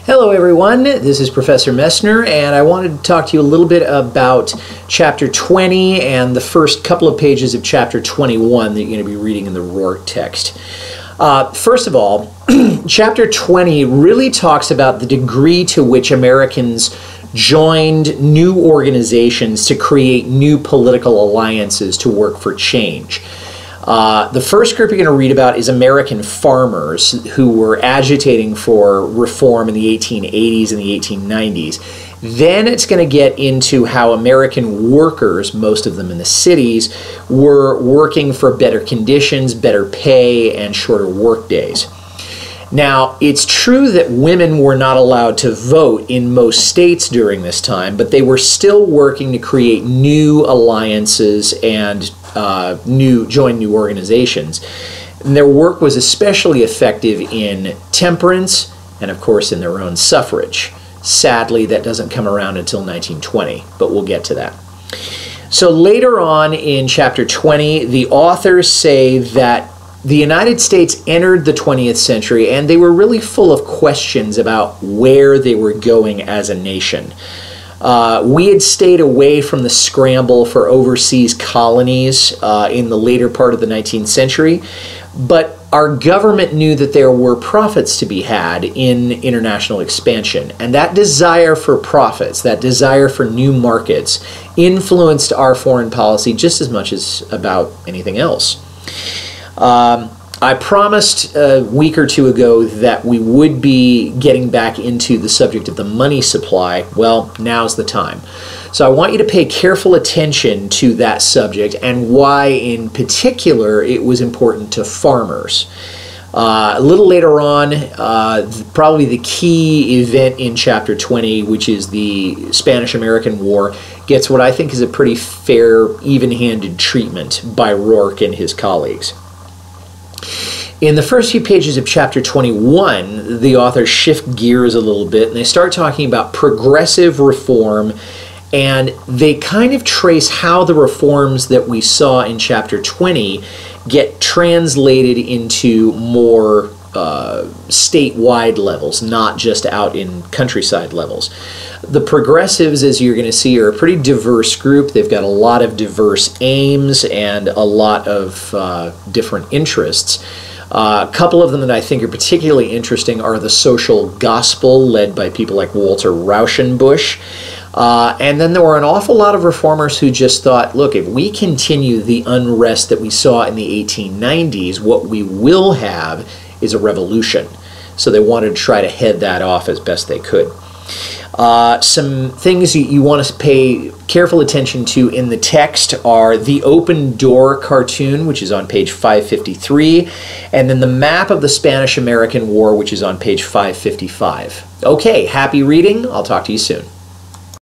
Hello everyone, this is Professor Messner, and I wanted to talk to you a little bit about Chapter 20 and the first couple of pages of Chapter 21 that you're going to be reading in the Rourke text. First of all, Chapter 20 really talks about the degree to which Americans joined new organizations to create new political alliances to work for change. The first group you're going to read about is American farmers who were agitating for reform in the 1880s and the 1890s. Then it's going to get into how American workers, most of them in the cities, were working for better conditions, better pay, and shorter work days. Now, it's true that women were not allowed to vote in most states during this time, but they were still working to create new alliances and join new organizations. And their work was especially effective in temperance and, of course, in their own suffrage. Sadly, that doesn't come around until 1920, but we'll get to that. So later on in Chapter 20, the authors say that the United States entered the 20th century and they were really full of questions about where they were going as a nation. We had stayed away from the scramble for overseas colonies in the later part of the 19th century, but our government knew that there were profits to be had in international expansion, and that desire for profits, that desire for new markets, influenced our foreign policy just as much as about anything else. I promised a week or two ago that we would be getting back into the subject of the money supply. Well, now's the time. So I want you to pay careful attention to that subject and why in particular it was important to farmers. A little later on, probably the key event in Chapter 20, which is the Spanish-American War, gets what I think is a pretty fair, even-handed treatment by Rourke and his colleagues. In the first few pages of Chapter 21, the authors shift gears a little bit and they start talking about progressive reform, and they kind of trace how the reforms that we saw in Chapter 20 get translated into more statewide levels, not just out in countryside levels. The progressives, as you're going to see, are a pretty diverse group. They've got a lot of diverse aims and a lot of different interests. A couple of them that I think are particularly interesting are the social gospel, led by people like Walter Rauschenbusch. And then there were an awful lot of reformers who just thought, look, if we continue the unrest that we saw in the 1890s, what we will have is a revolution. So they wanted to try to head that off as best they could. Some things you want to pay careful attention to in the text are the open door cartoon, which is on page 553, and then the map of the Spanish-American War, which is on page 555. Okay, happy reading. I'll talk to you soon.